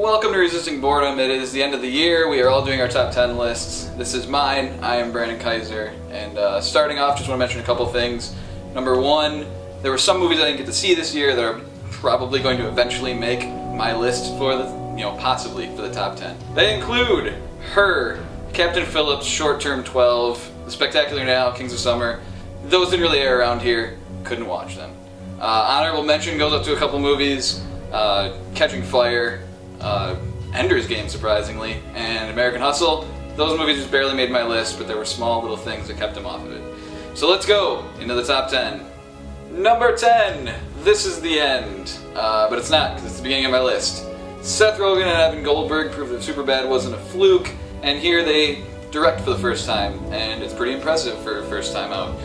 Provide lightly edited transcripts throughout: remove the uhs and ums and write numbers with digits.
Welcome to Resisting Boredom. It is the end of the year. We are all doing our top 10 lists. This is mine. I am Brandon Kaiser. And starting off, just want to mention a couple things. Number one, there were some movies I didn't get to see this year that are probably going to eventually make my list for the, possibly for the top 10. They include Her, Captain Phillips, Short Term 12, The Spectacular Now, Kings of Summer. Those didn't really air around here. Couldn't watch them. Honorable mention goes up to a couple movies. Catching Fire, Ender's Game, surprisingly, and American Hustle. Those movies just barely made my list, but there were small little things that kept them off of it. So let's go into the top 10. Number 10, This Is the End. But it's not, because it's the beginning of my list. Seth Rogen and Evan Goldberg proved that Superbad wasn't a fluke, and here they direct for the first time, and it's pretty impressive for a first time out.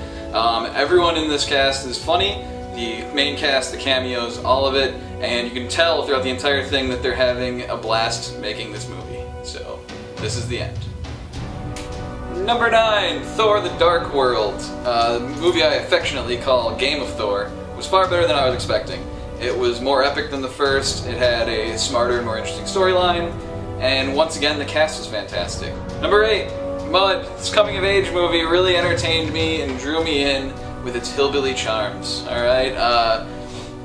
Everyone in this cast is funny. The main cast, the cameos, all of it, and you can tell throughout the entire thing that they're having a blast making this movie. So, this is the end. Number 9, Thor: The Dark World. The movie I affectionately call Game of Thor was far better than I was expecting. It was more epic than the first, it had a smarter and more interesting storyline, and once again the cast was fantastic. Number 8, Mud. This coming-of-age movie really entertained me and drew me in with its hillbilly charms, alright?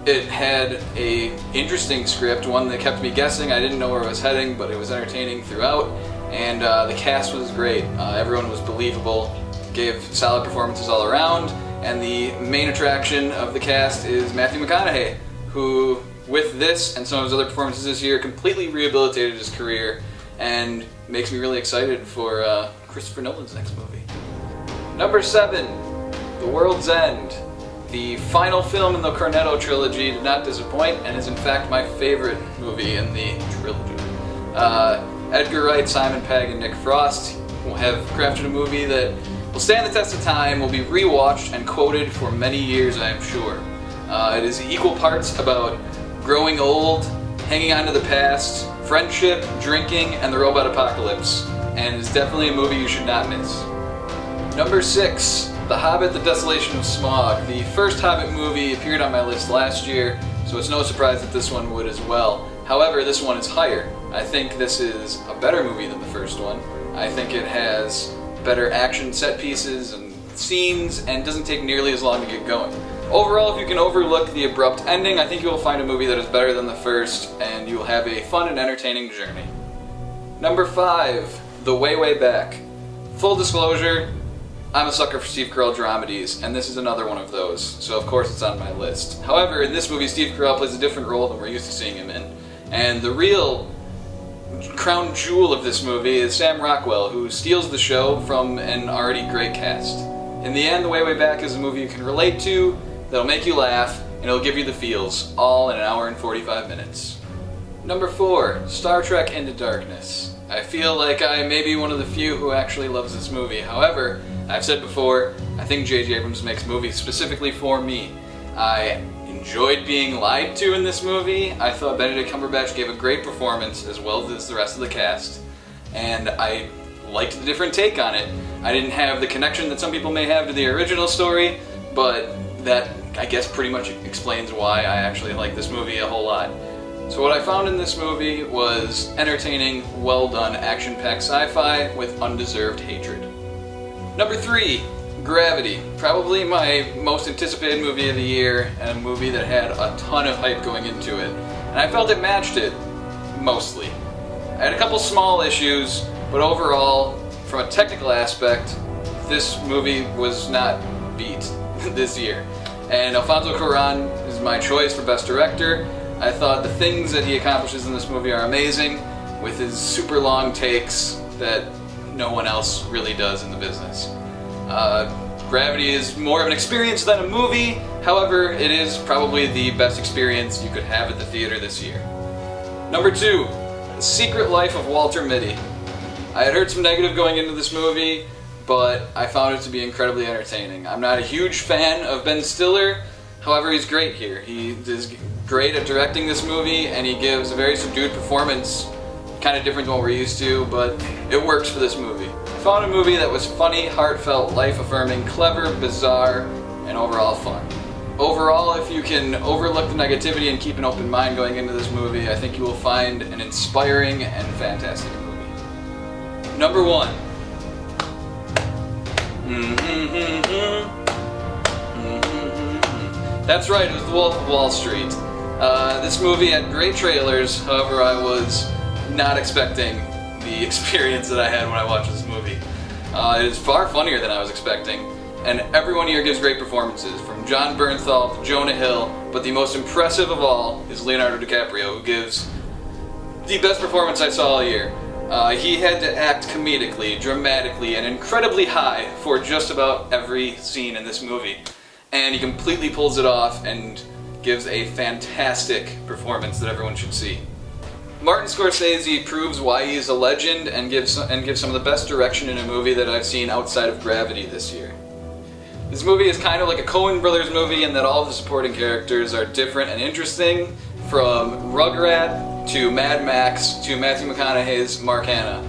It had a interesting script, one that kept me guessing. I didn't know where it was heading, but it was entertaining throughout, and the cast was great. Everyone was believable, gave solid performances all around, and the main attraction of the cast is Matthew McConaughey, who, with this and some of his other performances this year, completely rehabilitated his career, and makes me really excited for Christopher Nolan's next movie. Number 7, The World's End. The final film in the Cornetto trilogy did not disappoint and is in fact my favorite movie in the trilogy. Edgar Wright, Simon Pegg, and Nick Frost have crafted a movie that will stand the test of time, will be rewatched and quoted for many years, I am sure. It is equal parts about growing old, hanging on to the past, friendship, drinking, and the robot apocalypse, and it's definitely a movie you should not miss. Number 6, The Hobbit: The Desolation of Smaug. The first Hobbit movie appeared on my list last year, so it's no surprise that this one would as well. However, this one is higher. I think this is a better movie than the first one. I think it has better action set pieces and scenes, and doesn't take nearly as long to get going. Overall, if you can overlook the abrupt ending, I think you will find a movie that is better than the first, and you will have a fun and entertaining journey. Number 5, The Way, Way Back. Full disclosure, I'm a sucker for Steve Carell dramedies, and this is another one of those, so of course it's on my list. However, in this movie, Steve Carell plays a different role than we're used to seeing him in, and the real crown jewel of this movie is Sam Rockwell, who steals the show from an already great cast. In the end, The Way, Way Back is a movie you can relate to, that'll make you laugh, and it'll give you the feels, all in an hour and 45 minutes. Number 4, Star Trek Into Darkness. I feel like I may be one of the few who actually loves this movie. However, I've said before, I think J.J. Abrams makes movies specifically for me. I enjoyed being lied to in this movie. I thought Benedict Cumberbatch gave a great performance, as well as the rest of the cast. And I liked the different take on it. I didn't have the connection that some people may have to the original story, but that, I guess, pretty much explains why I actually like this movie a whole lot. So what I found in this movie was entertaining, well-done, action-packed sci-fi with undeserved hatred. Number 3, Gravity. Probably my most anticipated movie of the year, and a movie that had a ton of hype going into it. And I felt it matched it, mostly. I had a couple small issues, but overall, from a technical aspect, this movie was not beat this year. And Alfonso Cuarón is my choice for Best Director. I thought the things that he accomplishes in this movie are amazing, with his super long takes that no one else really does in the business. Gravity is more of an experience than a movie, however, it is probably the best experience you could have at the theater this year. Number 2, The Secret Life of Walter Mitty. I had heard some negative going into this movie, but I found it to be incredibly entertaining. I'm not a huge fan of Ben Stiller, however, he's great here. He is great at directing this movie, and he gives a very subdued performance, kind of different than what we're used to, but it works for this movie. I found a movie that was funny, heartfelt, life-affirming, clever, bizarre, and overall fun. Overall, if you can overlook the negativity and keep an open mind going into this movie, I think you will find an inspiring and fantastic movie. Number 1. That's right, it was The Wolf of Wall Street. This movie had great trailers, however I was not expecting the experience that I had when I watched this movie. It is far funnier than I was expecting, and everyone here gives great performances, from John Bernthal to Jonah Hill, but the most impressive of all is Leonardo DiCaprio, who gives the best performance I saw all year. He had to act comedically, dramatically, and incredibly high for just about every scene in this movie. And he completely pulls it off and gives a fantastic performance that everyone should see. Martin Scorsese proves why he is a legend and gives some of the best direction in a movie that I've seen outside of Gravity this year. This movie is kind of like a Coen Brothers movie in that all of the supporting characters are different and interesting, from Rugrat to Mad Max to Matthew McConaughey's Mark Hanna.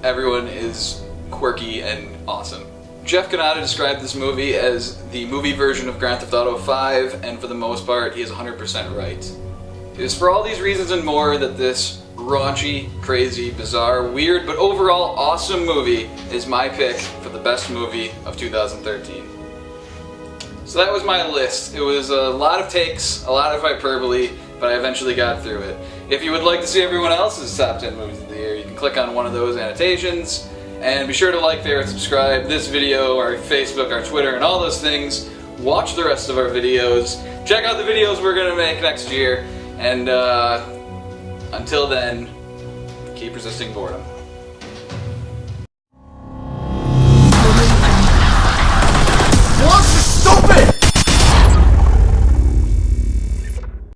Everyone is quirky and awesome. Jeff Cannata described this movie as the movie version of Grand Theft Auto 5, and for the most part, he is 100% right. It is for all these reasons and more that this raunchy, crazy, bizarre, weird, but overall awesome movie is my pick for the best movie of 2013. So that was my list. It was a lot of takes, a lot of hyperbole, but I eventually got through it. If you would like to see everyone else's top 10 movies of the year, you can click on one of those annotations. And be sure to like, favorite, subscribe this video, our Facebook, our Twitter, and all those things. Watch the rest of our videos. Check out the videos we're going to make next year. And until then, keep resisting boredom.